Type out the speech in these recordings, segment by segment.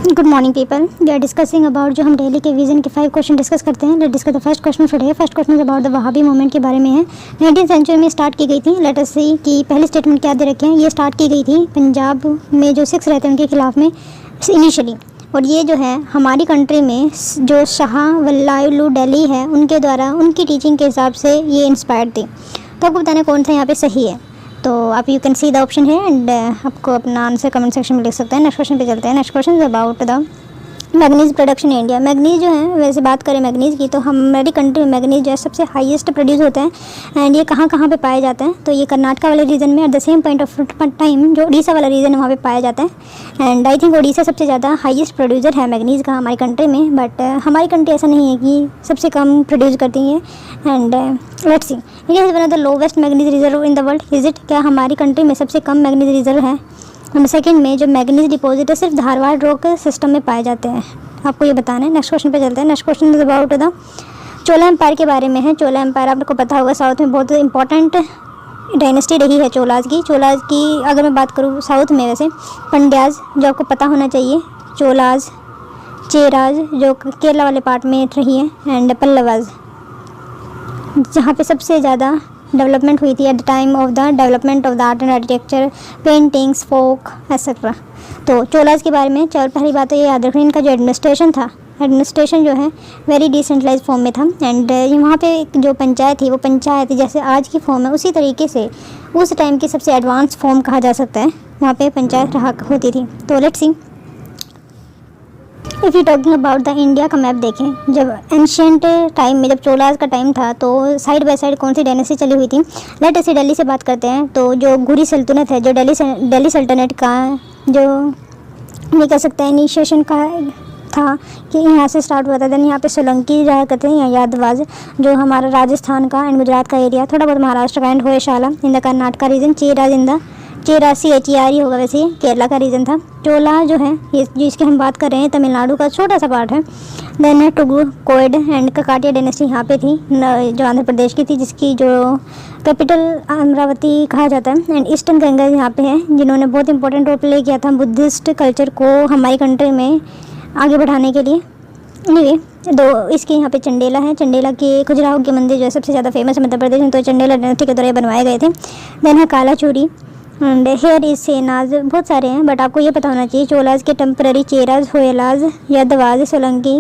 Good morning people, we are discussing about जो हम daily के विजन के 5 क्वेश्चन डिस्कस करते हैं। Let discuss the first question today. First question about the Wahhabi movement के बारे में है। 19th सेंचुरी में स्टार्ट की गई थी। लेट अस सी कि पहली स्टेटमेंट क्या दे रखे हैं। ये स्टार्ट की गई थी पंजाब में जो सिख्स रहते हैं उनके खिलाफ में इनिशियली, और ये जो है हमारी कंट्री में जो शाह वल्लाउल्लू दिल्ली है उनके द्वारा उनकी टीचिंग के हिसाब से ये इंस्पायर्ड थी। तो आपको बताना कौन सा यहाँ पे सही है। तो आप you can see the option है एंड आपको अपना आंसर कमेंट सेक्शन में लिख सकते हैं। नेक्स्ट क्वेश्चन पे चलते हैं। Next question is about the manganese production in India. Manganese जो है, वैसे बात करें मैग्नीज की तो हमारी कंट्री में मैग्नीज जो है सबसे हाईएस्ट प्रोड्यूस होते हैं। एंड ये कहाँ कहाँ पे पाए जाते हैं, तो ये कर्नाटका वाले रीजन में, at the same point of time जो उड़ीसा वाला रीजन है वहाँ पे पाया जाता है। एंड आई थिंक उड़ीसा सबसे ज़्यादा हाईएस्ट प्रोड्यूसर है मैग्नीज का हमारी कंट्री में। बट हमारी कंट्री ऐसा नहीं है कि सबसे कम प्रोड्यूस करती है। And let's see, India is one of the lowest manganese reserve in the world. Is it, क्या हमारी कंट्री में सबसे कम मैग्नीज रिजर्व है। नंबर सेकंड में जो मैग्नीज डिपॉजिट है सिर्फ धारवाड़ रॉक सिस्टम में पाए जाते हैं। आपको ये बताना है। नेक्स्ट क्वेश्चन पे चलते हैं। Next question is about the Chola empire के बारे में है। चोला एम्पायर आपको पता होगा साउथ में बहुत इंपॉर्टेंट डायनेस्टी रही है चोलाज की। चोलाज की अगर मैं बात करूँ साउथ में, वैसे पंड्याज जो आपको पता होना चाहिए, चोलाज, चेराज जो केरला वाले पार्ट में रही है, एंड पल्लवाज जहाँ पे सबसे ज़्यादा डेवलपमेंट हुई थी at the time of the development of the art and architecture, paintings, folk etcetera. तो चोलाज के बारे में चल पहली बात तो ये याद रखना, इनका जो एडमिनिस्ट्रेशन था, एडमिनिस्ट्रेशन जो है वेरी डिसेंट्रलाइज फॉर्म में था। एंड वहाँ पे जो पंचायत थी वो पंचायत जैसे आज की फॉर्म है उसी तरीके से उस टाइम की सबसे एडवांस फॉर्म कहा जा सकता है, वहाँ पे पंचायत रहा होती थी। तो let's C, if you talking about the India का मैप देखें, जब एंशियंट टाइम में जब चोलाज का टाइम था तो साइड बाय साइड कौन सी डायनेस्टी चली हुई थी। लेट अस दिल्ली से बात करते हैं। तो जो घुरी सल्तनत है, जो दिल्ली सल्तनत का जो ये कह सकते हैं इनिशिएशन का था कि यहाँ से स्टार्ट हुआ था। देन यहाँ पे सोलंकी रहा करते हैं या यादवाज जो हमारा राजस्थान का एंड गुजरात का एरिया, थोड़ा बहुत महाराष्ट्र का and Hoysala in the Karnataka region, Cheras in the चेरासी HERE होगा, वैसे ये केरला का रीजन था। चोला जो है ये जिसकी हम बात कर रहे हैं तमिलनाडु का छोटा सा पार्ट है। देन टुगु, कोयड एंड ककाटिया डायनेस्टी यहाँ पे थी जो आंध्र प्रदेश की थी, जिसकी जो कैपिटल अमरावती कहा जाता है। एंड ईस्टर्न गंगा यहाँ पे है जिन्होंने बहुत इंपॉर्टेंट रोल प्ले किया था बुद्धिस्ट कल्चर को हमारी कंट्री में आगे बढ़ाने के लिए। एनीवे, दो इसके यहाँ पे चंडेला है। चंडेला के खजुराहो के मंदिर जो है सबसे ज़्यादा फेमस है मध्य प्रदेश में, तो चंडेला डायनेस्टी के द्वारा बनवाए गए थे। देन है कालाचूरी एंड हेयर इज सेनाज, बहुत सारे हैं बट आपको ये पता होना चाहिए चोलाज के temporary Cheras, Hoysalas, Yadavas, Solanki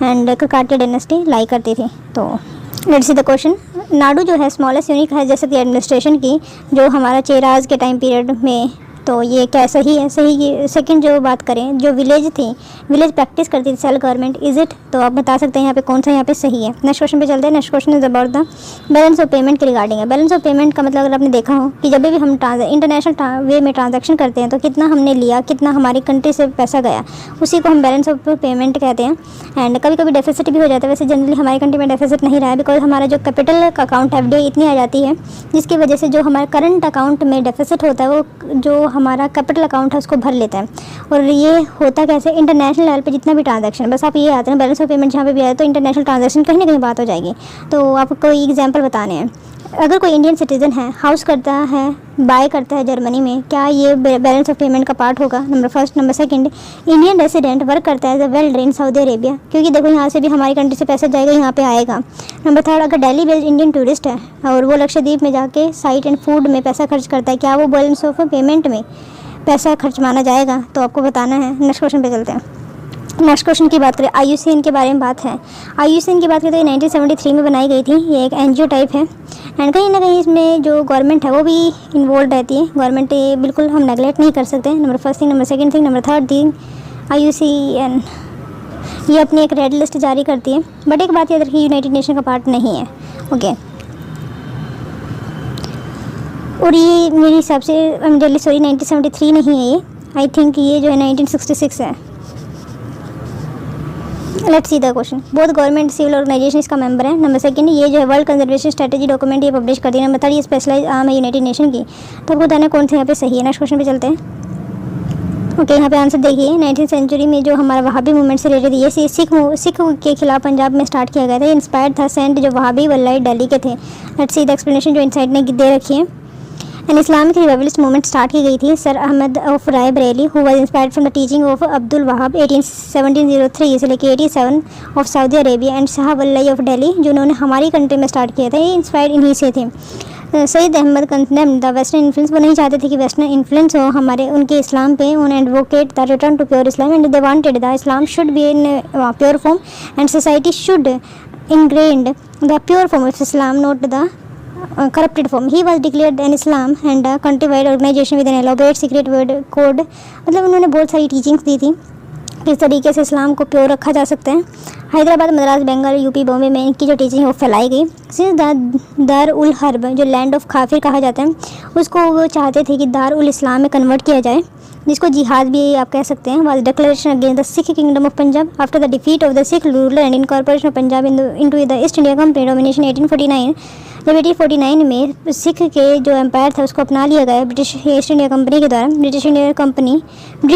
and Kakatiya dynasty लाई करती थी। तो लेट्स सी द क्वेश्चन। नाडु जो है स्मॉलेस्ट यूनिट है जैसे कि एडमिनिस्ट्रेशन की जो हमारा चेराज के टाइम पीरियड में, तो ये क्या सही है। सही की सेकंड जो बात करें, जो विलेज थी, विलेज प्रैक्टिस करती थी सेल्फ गवर्नमेंट, इज इट, तो आप बता सकते हैं यहाँ पे कौन सा यहाँ पे सही है। नेक्स्ट क्वेश्चन पे चलते हैं। Next question is about the balance of payment के रिगार्डिंग है। बैलेंस ऑफ पेमेंट का मतलब अगर आपने देखा हो कि जब भी हम इंटरनेशनल वे में ट्रांजैक्शन करते हैं तो कितना हमने लिया, कितना हमारी कंट्री से पैसा गया, उसी को हम बैलेंस ऑफ पेमेंट कहते हैं। एंड कभी कभी डेफिसिट भी हो जाता है, वैसे जनरली हमारी कंट्री में डेफिसिट नहीं रहा है बिकॉज हमारा जो कैपिटल का अकाउंट FDI इतनी आ जाती है जिसकी वजह से जो हमारे करंट अकाउंट में डेफिसिट होता है वो जो हमारा कैपिटल अकाउंट है उसको भर लेता है। और ये होता कैसे, इंटरनेशनल लेवल पे जितना भी ट्रांजैक्शन, बस आप ये आते हैं बैलेंस ऑफ पेमेंट जहाँ पे भी आए तो इंटरनेशनल ट्रांजैक्शन कहीं ना कहीं बात हो जाएगी। तो आपको कोई एग्जांपल बताने हैं। अगर कोई इंडियन सिटीजन है, हाउस करता है, बाय करता है जर्मनी में, क्या ये बैलेंस ऑफ पेमेंट का पार्ट होगा। Number first. Number second, Indian resident work करता है as a welder in Saudi Arabia, क्योंकि देखो यहाँ से भी हमारी कंट्री से पैसा जाएगा, यहाँ पे आएगा। नंबर थर्ड, अगर दिल्ली बेस्ड इंडियन टूरिस्ट है और वो लक्षद्वीप में जाके साइट एंड फूड में पैसा खर्च करता है, क्या वो बैलेंस ऑफ पेमेंट में पैसा खर्च माना जाएगा, तो आपको बताना है। नेक्स्ट क्वेश्चन पे चलते हैं। नेक्स्ट क्वेश्चन की बात करें, IUCN के बारे में बात है। IUCN की बात करें तो 1973 में बनाई गई थी। ये एक NGO टाइप है एंड कहीं ना कहीं इसमें जो गवर्नमेंट है वो भी इन्वॉल्व रहती है। गवर्नमेंट ये बिल्कुल हम नेगलेक्ट नहीं कर सकते। Number first thing. Number second thing. Number third thing, IUCN ये अपनी एक रेड लिस्ट जारी करती है, बट एक बात याद रखिए, यूनाइटेड नेशन का पार्ट नहीं है। ओके, और ये मेरे हिसाब से 1973 नहीं है, ये आई थिंक ये जो है 1966 है। Let's see the question. Both government civil organisation इसका मेंबर है। नंबर सेकंड, ये जो है वर्ल्ड कंजर्वेशन स्ट्रेटेजी डॉक्यूमेंट ये पब्लिश करती है। नंबर थर्ड, ये स्पेशलाइज आर्म है यूनाइटेड नेशन की। तो आपको बताना कौन सा यहाँ पे सही है। नेक्स्ट क्वेश्चन पे चलते हैं। ओके, यहाँ पे आंसर देखिए। 19th सेंचुरी में जो हमारा वहाबी मूवमेंट से रिलेटेड ये सिख के खिलाफ पंजाब में स्टार्ट किया गया था। इंस्पायर्ड था सेंट जो वहाबी वल्लभ दिल्ली के थे। लेट्स सी द एक्सप्लेनेशन जो इनसाइड ने दे रखी है। An Islamic revivalist movement start की गई थी सर Ahmad of Rae Bareli who was inspired from the teaching of Abdul Wahab 1703 से लेकर 87 of Saudi Arabia and Shah Wali of Delhi, जिन्होंने हमारी कंट्री में स्टार्ट किया था। ये इंस्पायर्ड इन्हीं से थे। Syed Ahmad condemned the western influence, वो नहीं चाहते थे कि वेस्टर्न इन्फ्लुएंस हो हमारे उनके इस्लाम पे। उन advocate the return to pure Islam and they wanted the Islam should be in pure form and society should ingrained the pure form of Islam, not the corrupted form. He was declared an Islam and a countrywide organization with an elaborate secret word code. मतलब उन्होंने बहुत सारी teachings दी थी किस तरीके से इस्लाम को pure रखा जा सकता है। हैदराबाद, मद्रास, बंगाल, यूपी, बॉम्बे में इनकी जो टीचिंग है वो फैलाई गई। सिंस दार उल हर्ब जो लैंड ऑफ काफिर कहा जाता है, उसको वो चाहते थे कि दार उल इस्लाम में कन्वर्ट किया जाए, जिसको जिहाद भी आप कह सकते हैं। Was declaration against the Sikh kingdom of Punjab after the defeat of the Sikh ruler and incorporation of Punjab into the east India company domination 1849। जब 1849 में सिख के जो एम्पायर था उसको अपना लिया गया ब्रिटिश ईस्ट इंडिया कंपनी के द्वारा, British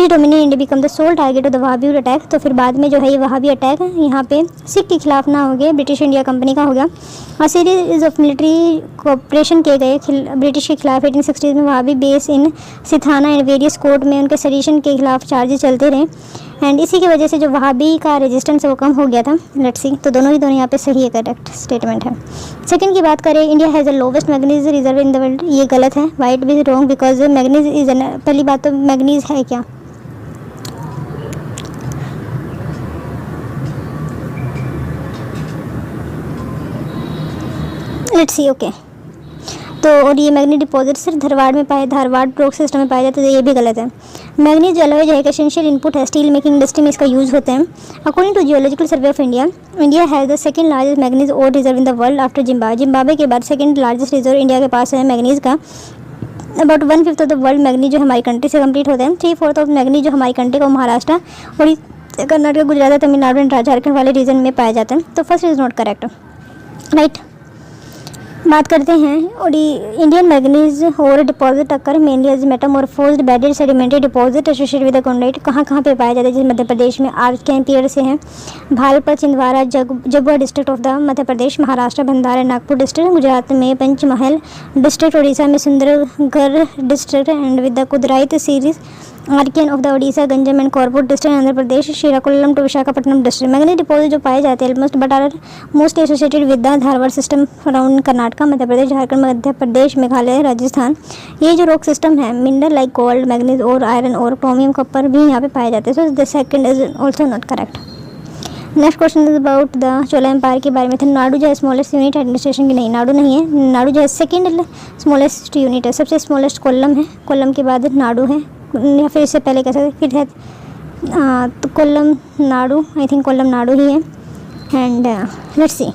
dominion India become the sole target of the Wahhabi attack. तो फिर बाद में जो है ये वहाबी अटैक यहाँ पे सिख के खिलाफ ना हो गया, ब्रिटिश इंडिया कंपनी का हो गया। और सीरीज ऑफ मिलिट्री कोऑपरेशन किए गए ब्रिटिश के खिलाफ 1860 में Wahabi base in Sithana and various court में उनके सडिशन के खिलाफ चार्जेस चलते रहे एंड इसी की वजह से जो वहाबी का रेजिस्टेंस है वो कम हो गया था। लेट्स सी, तो दोनों यहाँ पे सही है, करेक्ट स्टेटमेंट है। सेकंड की बात करें, India has the lowest manganese reserve in the world, ये गलत है। वाइट भी रॉन्ग बिकॉज मैग्नीज इज पहली बात तो मैग्नीज है क्या, लेट्स सी ओके। तो और ये मैग्नीज डिपॉजिट सिर्फ धारवाड़ ब्लॉक सिस्टम में पाए जाते हैं, तो ये भी गलत है। मैग्नीज जो अलॉय है एक एसेंशियल इनपुट है, स्टील मेकिंग इंडस्ट्री में इसका यूज़ होते हैं। According to Geological Survey of India, India has the second largest manganese ore reserve in the world after Zimbabwe के बाद सेकंड लार्जेस्ट रिजर्व इंडिया के पास है मैग्नीज का। About 1/5 of the world manganese जो हमारी कंट्री से कंप्लीट होते हैं। 3/4 ऑफ मैग्नीज जो हमारी कंट्री को महाराष्ट्र और कर्नाटक, गुजरात, तमिलनाडु एंड झारखंड वाले रीजन में पाए जाते हैं। तो first is not correct, right. बात करते हैं और इंडियन मैग्नीज और deposit occur mainly as metamorphosed bedded sedimentary deposit associated with the khondite. कहाँ पे पाया जाता है? जैसे मध्य प्रदेश में आर्कियन पीरियड से हैं, भालपा, Chhindwara, Jhabua district of the Madhya Pradesh, Maharashtra Bhandara Nagpur district, Gujarat में पंचमहल डिस्ट्रिक्ट, उड़ीसा में Sundargarh district and with the kodurite series Archaean of the Orissa, Ganjam and Koraput district Andhra Pradesh, Srikakulam to Visakhapatnam district. Manganese deposit जो पाए जाते हैं almost but are most associated with the Dharwar system around Karnataka, Madhya Pradesh, Jharkhand, Madhya Pradesh, Meghalaya, Rajasthan. ये जो रॉक सिस्टम है mineral like gold, manganese और iron और chromium, copper भी यहाँ पे पाए जाते हैं। So the second is also not correct. Next question is about the Chola empire के बारे में था। नाडू जो है स्मॉलेस्ट यूनिट एडमिनिस्ट्रेशन की, नहीं नाडू नहीं है, नाडू जो है सेकंड स्मॉलेस्ट यूनिट है, सबसे स्मॉलेस्ट कोल्लम है, कोल्लम के बाद नाडू है, या फिर इससे पहले कह सकते फिर है तो कोल्लम नाडू, आई थिंक कोल्लम नाडू ही है। And let's see,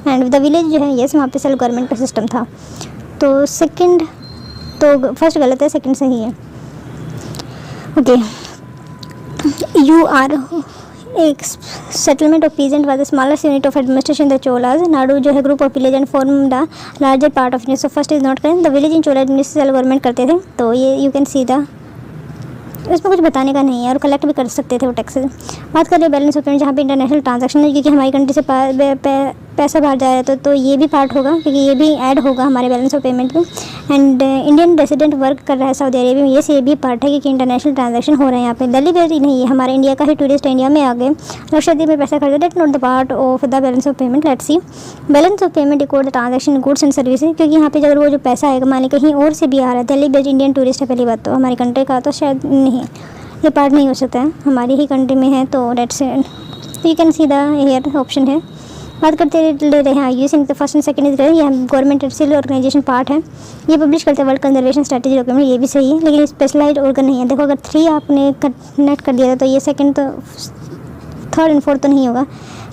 and the village जो है यस वहाँ पे सेल्फ गवर्नमेंट का सिस्टम था। तो सेकंड तो फर्स्ट गलत है, सेकंड सही है। ओके, यू आर एक settlement of peasant was the smallest unit of administration the Cholas. Nadu जो है group of village and form the larger part of India. So first is not correct, the village in Chola administration self government करते थे। तो ये you can see the, इसमें कुछ बताने का नहीं है और कलेक्ट भी कर सकते थे वो टैक्सेस। बात करें बैलेंस ऑफ पेमेंट, जहाँ पे इंटरनेशनल ट्रांजैक्शन है, क्योंकि हमारी कंट्री से पैसा बाहर जा रहा है तो ये भी पार्ट होगा, क्योंकि ये भी ऐड होगा हमारे बैलेंस ऑफ पेमेंट में। एंड इंडियन रेसिडेंट वर्क कर रहा है सऊदी अरेबिया में, ये भी पार्ट है, क्योंकि इंटरनेशनल ट्रांजैक्शन हो रहे हैं यहाँ पे। दिल्ली बेस्ड नहीं है, हमारे इंडिया का ही टूरिस्ट इंडिया में आ गए, लक्षद्वीप में पैसा खर्चा, that not the part of the balance of payment. Let's see, balance of payment equal the transaction goods and services, क्योंकि यहाँ पे अगर वो जो पैसा आएगा मान लीजिए कहीं और से भी आ रहा है, दिल्ली बेस्ड इंडियन टूरिस्ट है पहली बात, तो हमारी कंट्री का तो शायद नहीं, ये पार्ट नहीं हो सकता है, हमारी ही कंट्री में है। तो let's you can see the hair option है। बात करते ले रहे हैं यूज तो फर्स्ट एंड सेकंड इज ये गवर्नमेंट एडसिल ऑर्गेनाइजेशन पार्ट है, ये पब्लिश करते हैं वर्ल्ड कंजर्वेशन स्ट्रेटेजी डॉक्यूमेंट, ये भी सही है, लेकिन स्पेशलाइज्ड ऑर्गन नहीं है। देखो अगर 3 आपने कनेक्ट कर दिया था तो ये सेकंड तो थर्ड एंड फोर्थ तो नहीं होगा,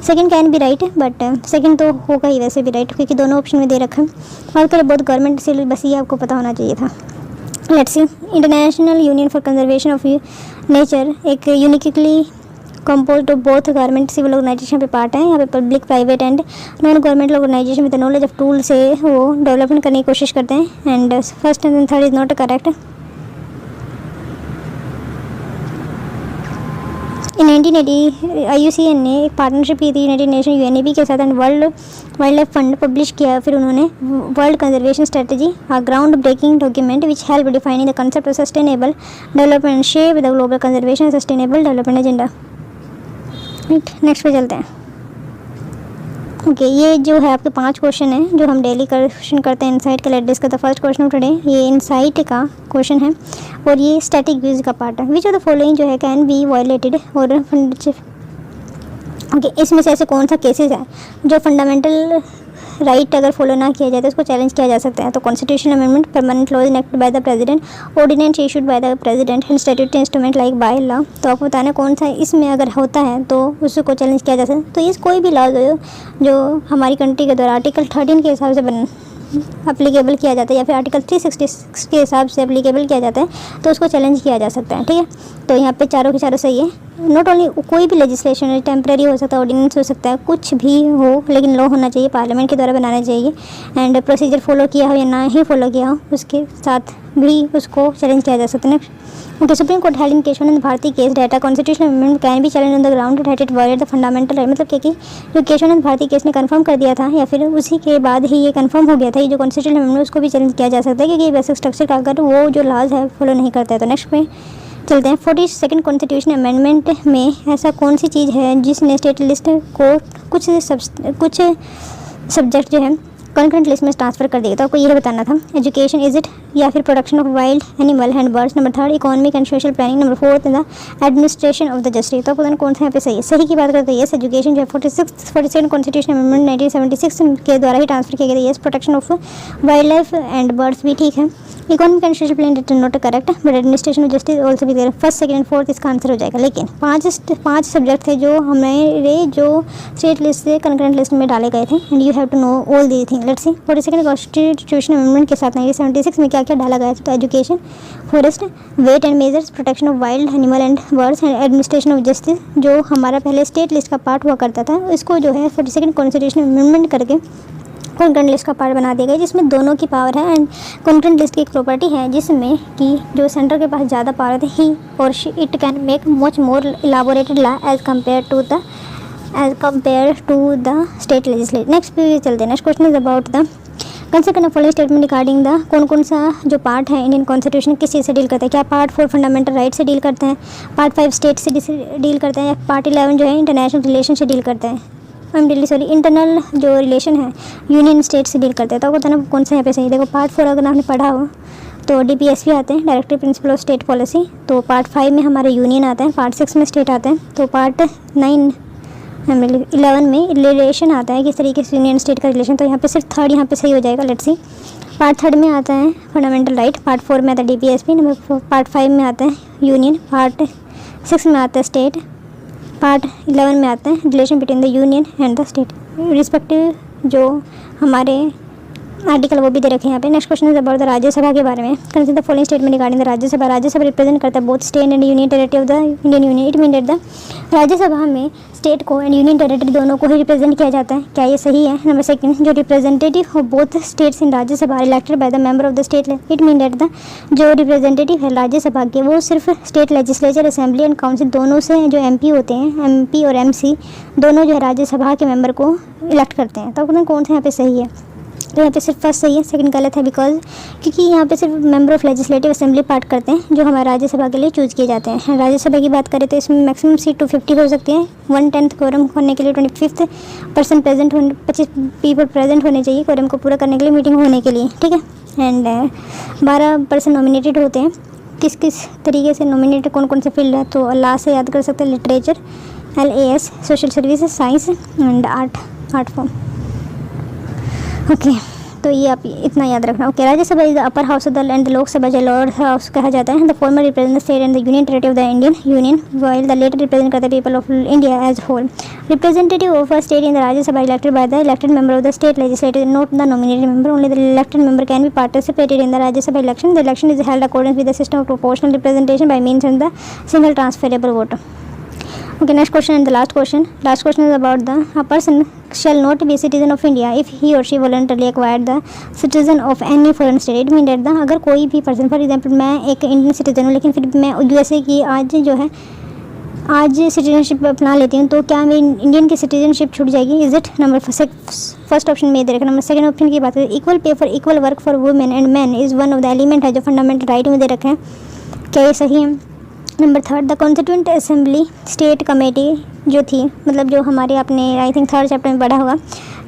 सेकंड कैन भी राइट बट सेकंड तो होगा ही वैसे भी राइट, क्योंकि दोनों ऑप्शन में दे रखा है। बात करें बहुत गवर्नमेंट से, बस ये आपको पता होना चाहिए था। Let's see, International Union for Conservation of Nature एक uniquely composed of both government civil organisation पे पार्ट है। यहाँ पे public, private and non governmental organisation with knowledge of tool से वो डेवलपमेंट करने की कोशिश करते हैं। And first and third is not correct. In 1980 IUCN ने एक पार्टनरशिप की थी यूनाइटेड नेशन UNEP के साथ and world wildlife fund publish किया। फिर उन्होंने world conservation strategy groundbreaking document which help defining the concept of sustainable development shape the global conservation sustainable development agenda. Next पे चलते हैं। Okay, ये जो है आपके 5 क्वेश्चन हैं जो हम डेली क्वेश्चन करते हैं इनसाइट का। Let discuss the first question of today. ये इनसाइट का क्वेश्चन है और ये स्टैटिक व्यूज का पार्ट है। विच ऑफ द फॉलोइंग जो है कैन बी वायलेटेड और ओके, इसमें से ऐसे कौन सा केसेस है जो फंडामेंटल राइट अगर फॉलो ना किया जाए तो उसको चैलेंज किया जा सकता है। तो constitutional amendment, permanent laws enacted by the president, ordinance issued by the president and statutory instrument like by law. तो आपको बताना कौन सा इसमें अगर होता है तो उसको चैलेंज किया जा सकता है। तो ये कोई भी लॉ जो हमारी कंट्री के द्वारा आर्टिकल 13 के हिसाब से अप्लीकेबल किया जाता है या फिर आर्टिकल 366 के हिसाब से अप्लीकेबल किया जाता है तो उसको चैलेंज किया जा सकता है। ठीक है, तो यहाँ पे चारों के चारों सही है। नॉट ओनली कोई भी लेजिस्लेशन टेम्प्रेरी हो सकता है, ऑर्डिनेंस हो सकता है, कुछ भी हो, लेकिन लॉ होना चाहिए, पार्लियामेंट के द्वारा बनाना चाहिए एंड प्रोसीजर फॉलो किया हो या ना ही फॉलो किया हो उसके साथ भी उसको चैलेंज किया जा सकता है। Next, okay, Supreme Court held in Kesavananda Bharati case that a constitutional amendment can be challenge on the ground that it violate the fundamental right. मतलब कि जो केशवानंद भारती केस ने कंफर्म कर दिया था या फिर उसी के बाद ही ये कंफर्म हो गया था, ये जो कॉन्स्टिट्यूशनल अमेंडमेंट उसको भी चैलेंज किया जा सकता है क्योंकि बेसिक स्ट्रक्चर का अगर वो जो लॉज है फॉलो नहीं करता है। तो नेक्स्ट पे चलते हैं। 42nd कॉन्स्टिट्यूशन अमेंडमेंट में ऐसा कौन सी चीज़ है जिसने स्टेट लिस्ट को कुछ सब्जेक्ट जो है कॉन्करेंट लिस्ट में ट्रांसफर कर दिया। तो आपको ये बताना था एजुकेशन इज इट या फिर protection of wild animal and birds. Number 3 economic and social planning. Number 4 the administration of the justice. तो आपको बताना कौन सा यहाँ पे सही है। सही की बात करते हैं यस, एजुकेशन जो है 42nd कॉन्स्टिट्यूशन अमेंडमेंट 1976 के द्वारा ही ट्रांसफर किया गया। Yes, protection of wild life and birds भी ठीक है। Economic and social planning it not correct but administration of justice also भी there. First, second and fourth इसका आंसर हो जाएगा। लेकिन पाँच सब्जेक्ट थे जो हमारे जो स्टेट लिस्ट से कंकरेंट लिस्ट में डाले गए थे and you have to know all the thing. Let's see 42nd constitution amendment के साथ 1976 में क्या क्या डाला गया था। तो education, forest, weight and measures, protection of wild animal and birds and administration of justice जो हमारा पहले स्टेट लिस्ट का पार्ट हुआ करता था इसको जो है 42nd कॉन्स्टिट्यूशन अमेंडमेंट करके कॉन्करेंट लिस्ट का पार्ट बना दिया गया जिसमें दोनों की पावर है। एंड कॉन्करेंट लिस्ट की एक प्रॉपर्टी है जिसमें कि जो सेंटर के पास ज़्यादा पावर है ही और it can make much more elaborated law as compare to the state legislature. Next पे चलते हैं। Next question is about the consider following statement regarding the कौन सा जो पार्ट है इंडियन कॉन्स्टिट्यूशन किस चीज़ से डील करता है। क्या पार्ट 4 फंडामेंटल राइट से डील करते हैं, पार्ट 5 स्टेट से डील करते हैं या पार्ट 11 जो है इंटरनेशनल रिलेशन से डील करते हैं। इंटरनल जो रिलेशन है यूनियन स्टेट से डील करते हैं। तो आपको बताना कौन सा यहाँ पे सही। देखो पार्ट 4 अगर आपने पढ़ा हो तो DPSP आते हैं, directive principle of state policy. तो पार्ट 5 में हमारे यूनियन आते हैं, पार्ट 6 में स्टेट आते हैं। तो पार्ट 11 में रिलेशन आता है किस तरीके से यूनियन स्टेट का रिलेशन। तो यहाँ पे सिर्फ थर्ड यहाँ पे सही हो जाएगा। लेट्स सी, पार्ट 3 में आता है फंडामेंटल राइट, पार्ट 4 में आता है DPSP, नंबर पार्ट 5 में आता है यूनियन, पार्ट 6 में आता है स्टेट, पार्ट 11 में आता है relation between the union and the state respective जो हमारे आर्टिकल वो भी दे रखे हैं यहाँ पे। Next question is about the Rajya Sabha के बारे में। Consider the following statement regarding the Rajya Sabha. Rajya Sabha represent करता है both state and union territory of the Indian union. It mean that the Rajya Sabha में स्टेट को एंड यूनियन टेरिटरी दोनों को ही रिप्रेजेंट किया जाता है। क्या ये सही है। नंबर 2 जो representative of both states in Rajya Sabha elected by the member of the state. It mean that the जो रिप्रेजेंटेटिव है राज्यसभा के वो सिर्फ state legislature assembly and council दोनों से जो MP होते हैं, MP और MC दोनों जो है राज्यसभा के मेंबर को इलेक्ट करते हैं। तो आपको कौन सा यहाँ पे सही है। तो यहाँ पे सिर्फ फर्स्ट सही है, सेकंड गलत है बिकॉज क्योंकि यहाँ पे सिर्फ member of legislative assembly part करते हैं जो हमारे राज्यसभा के लिए चूज़ किए जाते हैं। राज्यसभा की बात करें तो इसमें मैक्सिमम सीट 250 हो सकती है। 1/10 कोरम होने के लिए 25th पर्सन प्रेजेंट होने 25 पीपल प्रेजेंट होने चाहिए कोरम को पूरा करने के लिए, मीटिंग होने के लिए। ठीक है, एंड 12 पर्सन नॉमिनेटेड होते हैं। किस किस तरीके से नॉमिनेटेड कौन कौन से फील्ड है तो लास्ट से याद कर सकते हैं। Literature, LAS, social services, science and art form. Okay, तो ये आप इतना याद रखना। Okay, Rajya Sabha is the upper house of the and Lok Sabha जो लोअर हाउस कहा जाता है। The former represent the state and the union territory of the Indian union while the latter represent करता है people of India as whole. Representative of a state in the Rajya Sabha elected by the elected member of the state legislative not the nominated member. Only the elected member can be participated in the Rajya Sabha election. The election is held according with the system of proportional representation bye means of the single transferable vote. Okay, next question and the last question. Last question is about a person shall not be a citizen of India if he or she voluntarily acquired the citizen of any foreign state. It means that अगर कोई भी person, for example मैं एक Indian citizen हूँ लेकिन फिर मैं USA की आज जो है आज सिटीजनशिप अपना लेती हूँ तो क्या मेरी इंडियन की सिटीजनशिप छूट जाएगी? Is it? Number first option में दे रखा। नंबर सेकंड ऑप्शन की बात करें, equal pay for equal work for women and man is one of the element है जो फंडामेंटल राइट में दे रखे हैं, क्या ये सही है? Number third, the constituent assembly state committee जो थी, मतलब जो हमारे आपने आई थिंक 3rd चैप्टर में पढ़ा होगा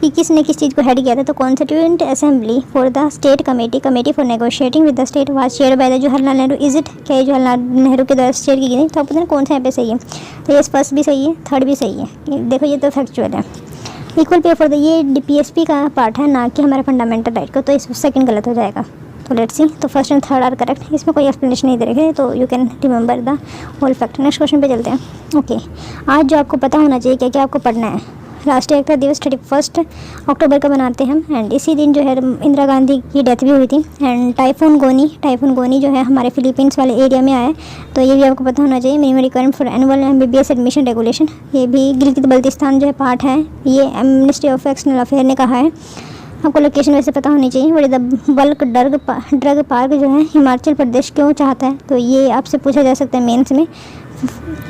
कि किसने किस चीज़ को हेड किया था, तो constituent assembly for the state committee for negotiating with the state was chair by the Jawaharlal Nehru. Is it? क्या ये जवाहरलाल नेहरू के द्वारा चेयर की गई थी? तो आप पता कौन सा यहाँ पे सही है? तो ये फर्स्ट भी सही है, थर्ड भी सही है। देखो ये तो फैक्चुअल है। इक्वल पे फॉर द ये DPSP का पार्ट है, ना कि हमारा फंडामेंटल राइट का, तो इस सेकंड गलत हो जाएगा। तो लेट्स सी, तो first and third are correct, इसमें कोई एक्सप्लेनेशन नहीं दे रखे, तो you can remember the whole fact. Next question पे चलते हैं। ओके, आज जो आपको पता होना चाहिए क्या क्या आपको पढ़ना है। राष्ट्रीय एकता दिवस 31 अक्टूबर का मनाते हैं हम, एंड इसी दिन जो है इंदिरा गांधी की डेथ भी हुई थी। एंड टाइफून गोनी जो है हमारे फिलीपींस वाले एरिया में आया, तो ये भी आपको पता होना चाहिए। Minimum requirement for annual MBBS admission regulation, ये भी गिलगित बल्तिस्तान जो है पार्ट है, ये मिनिस्ट्री ऑफ एक्सटर्नल अफेयर ने कहा है। आपको लोकेशन वैसे पता होनी चाहिए। बड़ी द बल्क ड्रग पार्क जो है हिमाचल प्रदेश क्यों चाहता है, तो ये आपसे पूछा जा सकता है मेंस में।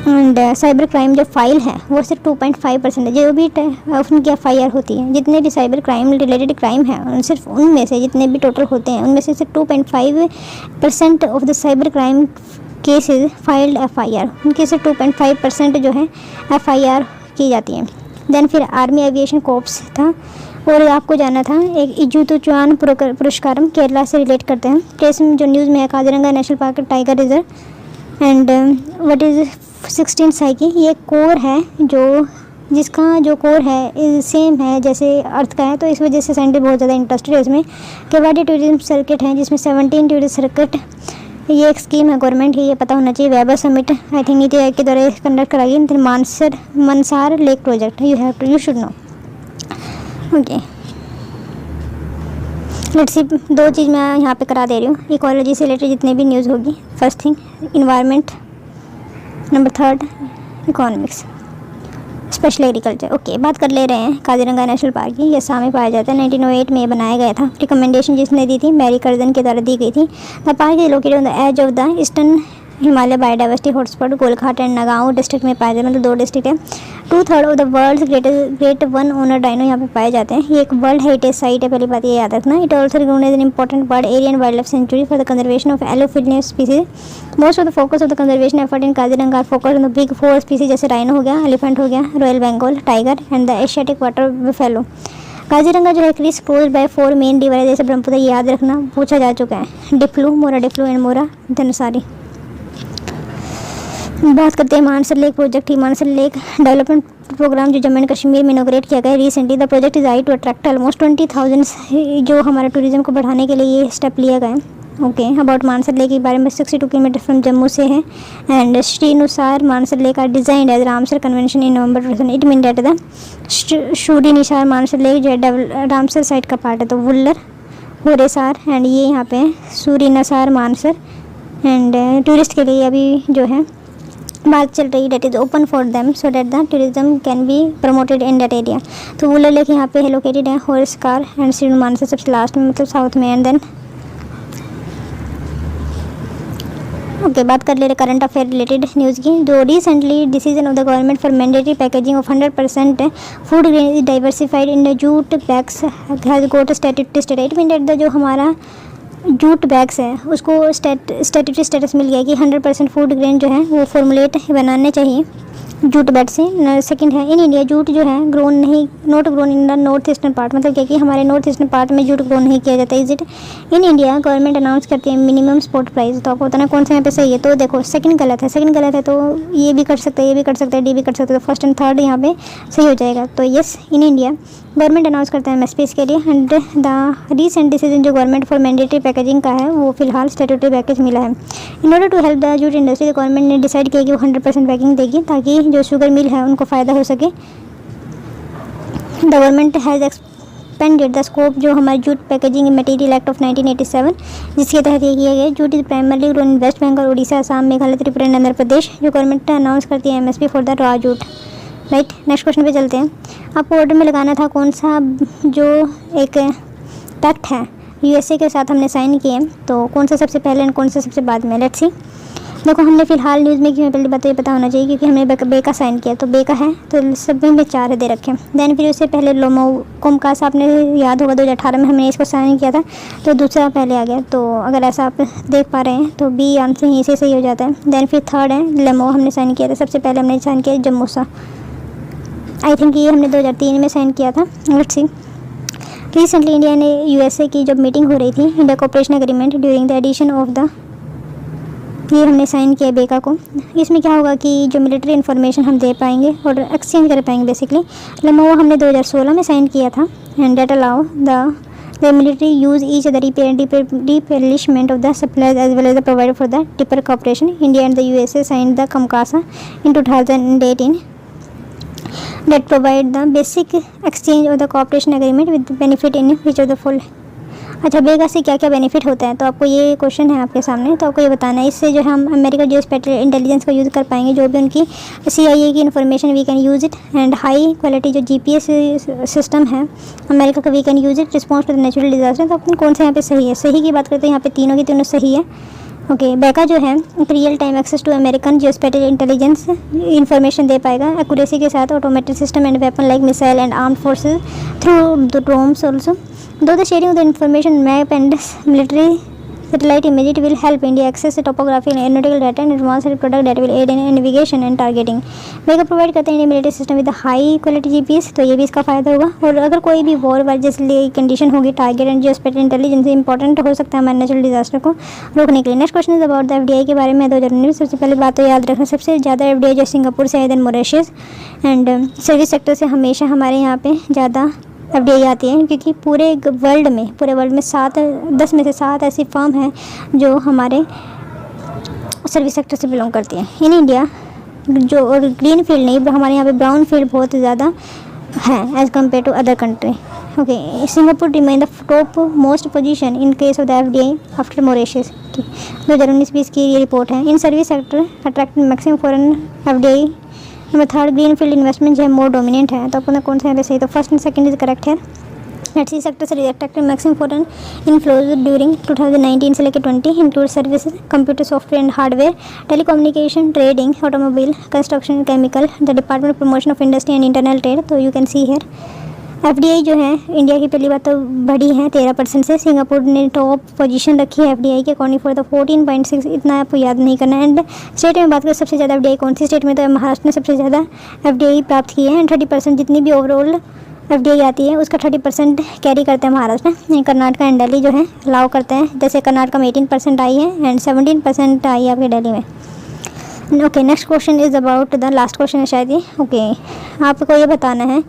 एंड साइबर क्राइम जो फाइल है वो सिर्फ 2.5% है, जो भी उनकी FIR होती है, जितने भी साइबर क्राइम रिलेटेड क्राइम है सिर्फ उनमें से जितने भी टोटल होते हैं उनमें से सिर्फ 2.5% of the cyber crime cases filed FIR, उनके सिर्फ 2.5% जो है FIR की जाती है। देन फिर आर्मी एविएशन कोर्प्स था, और आपको जाना था एक इजुतुचान पुरस्कारम केरला से रिलेट करते हैं। केस में जो न्यूज़ में है Kaziranga national park tiger reserve and what is 16 psyche, ये कोर है जिसका जो कोर है सेम है जैसे अर्थ का है, तो इस वजह से साइंटिस्ट बहुत ज़्यादा इंटरेस्टेड है इसमें। केवाडी टूरिज्म सर्किट है जिसमें 17 टूरिस्ट सर्किट, ये एक स्कीम है गवर्नमेंट की, ये पता होना चाहिए। Weber summit I think NITI Aayog के द्वारा कंडक्ट कराई है। Mansar lake project, you should know. Okay, let's see, 2 चीज़ मैं यहाँ पे करा दे रही हूँ इकोलॉजी से रिलेटेड जितने भी न्यूज़ होगी। First thing environment, number 3rd economics, special agriculture. Okay, बात कर ले रहे हैं काजीरंगा नेशनल पार्क की। ये असम में पाया जाता है। 1908 में ये बनाया गया था। रिकमेंडेशन जिसने दी थी मैरी कर्जन के द्वारा दी गई थी। The park is located on the edge of the eastern Himalaya biodiversity hotspot Golaghat and Nagaon district में पाया जाता है, मतलब 2 डिस्ट्रिक्ट है। 2/3 of the world great one ओनर डायनो यहाँ पे पाए जाते हैं। ये एक वर्ल्ड हेरिटेज साइट है, पहली बात ये याद रखना। It also recognized as an important bird area and wild life sanctuary for the conservation of एलोफिलियस species. Most of the focus of the conservation effort in Kaziranga are focus on the big 4 species, जैसे rhino हो गया, elephant हो गया, royal Bengal tiger and the Asiatic water buffalo. Kaziranga जो है criss close by 4 main river है, जैसे ब्रह्मपुत्र, याद रखना, पूछा जा चुका है। डिफ्लू, मोरा डिफ्लू एंड मोरा धनसारी। बात करते हैं Mansar lake project. Mansar lake development programme जो जम्मू एंड कश्मीर में इनोग्रेट किया गया है recently. The project is aim to attract almost 20,000, जो हमारे टूरिज्म को बढ़ाने के लिए ये स्टेप लिया गया है। ओके, अबाउट मानसर लेक के बारे में 62 किलोमीटर फ्रॉम जम्मू से है। And Surinsar Mansar lake are designed as Ramsar convention in November 2000। It mean that the Surinsar Mansar lake जो है रामसर साइट का पार्ट है, तो वुल्लर होरेसार एंड ये यहाँ पे Surinsar Mansar. And tourist के लिए अभी जो है बात चल रही, that is open for them so that the tourism can be promoted in that area. तो वुल्लर लेक यहाँ पे लोकेटेड है, होरेसार एंड श्री मानसर सबसे लास्ट में, मतलब साउथ में। एंड देन ओके, बात कर ले रहे करंट अफेयर रिलेटेड न्यूज़ की। जो recently decision of the government for mandatory packaging of 100% food grain is diversified in the jute bags has got statutory status. Mean that the जो हमारा jute bags है उसको स्टैट्यूटरी स्टेटस मिल गया कि 100% food grain जो है वो फॉर्मुलेट बनाने चाहिए जूट बैग से। सेकंड है इन इंडिया जूट जो है not grown in the north eastern part, मतलब क्या कि हमारे नॉर्थ ईस्टर्न पार्ट में जूट ग्रो नहीं किया जाता। Is it? In India government announce करती है मिनिमम स्पॉट प्राइस। तो आपको बताना कौन सा यहाँ पे सही है। तो देखो सेकंड गलत है, तो ये भी कर सकते हैं, ये भी कर सकते हैं, डी भी कर सकते हैं, तो फर्स्ट एंड थर्ड यहाँ पे सही हो जाएगा। तो yes, in India government announce करता है MSPs के लिए। एंड द रीसेंट डिसीजन जो गवर्नमेंट फॉर मैंडेटरी पैकेजिंग का है वो फिलहाल स्टैट्यूटरी पैकेज मिला है। In order to help the jute industry government ने डिसाइड किया कि वो 100% पैकिंग देगी ताकि जो शुगर मिल है उनको फ़ायदा हो सके। The government has expanded the scope जो हमारे jute packaging material act of 1987, जिसके तहत ये किया गया। Jute is primarily grown in West Bengal, Orissa, Assam, Meghalaya, Tripura and Andhra Pradesh. जो गवर्नमेंट अनाउंस करती है MSP for the raw jute. Right, next question पे चलते हैं। आपको ऑर्डर में लगाना था कौन सा जो एक पैक्ट है USA के साथ हमने साइन किए, तो कौन सा सबसे पहले एंड कौन सा सबसे बाद में। लेट्स सी, देखो हमने फिलहाल न्यूज़ में कि पहली बात तो ये पता होना चाहिए क्योंकि हमने बे का साइन किया, तो बे का है तो सभी में 4 दे रखे हैं। देन फिर उससे पहले लोमो कोमकास, आपने याद होगा 2018 में हमने इसको साइन किया था, तो दूसरा पहले आ गया। तो अगर ऐसा आप देख पा रहे हैं तो बी आंसर यहीं से सही हो जाता है। देन फिर थर्ड है लेमो, हमने साइन किया था, सबसे पहले हमने साइन किया जम्मूसा, आई थिंक ये हमने 2003 में साइन किया था। लेट्स सी, रिसेंटली इंडिया ने यूएसए की जब मीटिंग हो रही थी, India cooperation agreement during the edition of the, ये हमने साइन किया बेका को। इसमें क्या होगा कि जो मिलिट्री इन्फॉर्मेशन हम दे पाएंगे और एक्सचेंज कर पाएंगे बेसिकली। लेमो हमने 2016 में साइन किया था, and that allow the military use each the replenishment of the supplies as well as the provide for the deeper cooperation. India and the USA sign the COMCASA in 2018 that provide the basic exchange of the cooperation agreement with benefit in which of the full। अच्छा, बेगा से क्या क्या benefit होता है, तो आपको ये question है आपके सामने, तो आपको ये बताना है। इससे जो हम अमेरिका जो स्पेशल इंटेलिजेंस को यूज़ कर पाएंगे, जो भी उनकी CIA की information we can use it, and high quality जो GPS सिस्टम है अमेरिका का, we can use it response to the natural disaster. तो अपन कौन सा यहाँ पे सही है? सही की बात करते हैं यहाँ पे तीनों की तीनों सही है। ओके, बेका जो है real time access to American जो स्पेशल इंटेलिजेंस इन्फॉर्मेशन दे पाएगा एक्यूरेसी के साथ, automatic system and weapon like missile and armed forces through the drones also. Though the sharing of the information map and military satellite image, it will help India access the topography and aeronautical data and advanced product that will aid in navigation and targeting। बेका provide करते हैं India military system with high quality GPS, तो ये भी इसका फ़ायदा होगा। और अगर कोई भी वॉर वार जैसे कंडीशन होगी, टारगेट एंड जो स्पेशल इंटेलिजेंस इंपॉर्टेंट हो सकता है हमारे नेचुरल डिजास्टर को रोकने के लिए। Next question is about the FDI के बारे में 2019। सबसे पहले बात तो याद रखना, सबसे ज़्यादा FDI जो सिंगापुर से है, then Mauritius, and service sector से हमेशा हमारे यहाँ पे ज़्यादा FDI आती है, क्योंकि पूरे वर्ल्ड में 10 में से 7 ऐसी फर्म हैं जो हमारे सर्विस सेक्टर से बिलोंग करती हैं। इन इंडिया जो, और ग्रीन फील्ड नहीं, हमारे यहाँ पे ब्राउन फील्ड बहुत ज़्यादा है as compare to other country. Okay, Singapore remain the top most position in case of the FDI after Mauritius की 2019-20 की ये रिपोर्ट है। In service sector attract maximum foreign FDI। Number third, green field investment जो है मोर dominant है, तो आपको कौन सा है सही? तो first and second is correct है। लेट्स सी, सेक्टर से attracted maximum foreign inflows during 2019 से लेकर 20 include services, computer software and hardware, telecommunication, trading, automobile, construction, chemical, the department promotion of industry and internal trade. तो you can see here FDI जो है India की पहली बात तो बढ़ी है 13% से। सिंगापुर ने टॉप पोजीशन रखी है FDI के अकॉर्डिंग फॉर द 14.6, इतना आपको याद नहीं करना है। एंड स्टेट में बात करें सबसे ज़्यादा FDI कौन सी स्टेट में, तो महाराष्ट्र ने सबसे ज़्यादा FDI प्राप्त की है, एंड 30% जितनी भी ओवरऑल FDI आती है उसका 30% कैरी करते हैं महाराष्ट्र में। कर्नाटका एंड दिल्ली जो है अलाउ करते हैं, जैसे कर्नाटका में 18% आई है एंड 17% आई है आपके दिल्ली में। Okay, next question is about the last question है शायद ये। ओके, आपको ये बताना है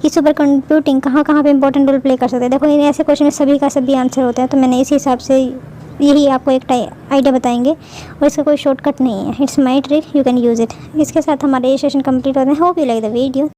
कि सुपर कंप्यूटिंग कहाँ कहाँ पे इंपॉर्टेंट रोल प्ले कर सकते हैं। देखो इन ऐसे क्वेश्चन में सभी का सभी आंसर होता है, तो मैंने इसी हिसाब से यही आपको एक आइडिया बताएंगे और इसका कोई शॉर्टकट नहीं है। It's my trick, you can use it. इसके साथ हमारे ये सेशन कंप्लीट होते हैं। Hope you like the video.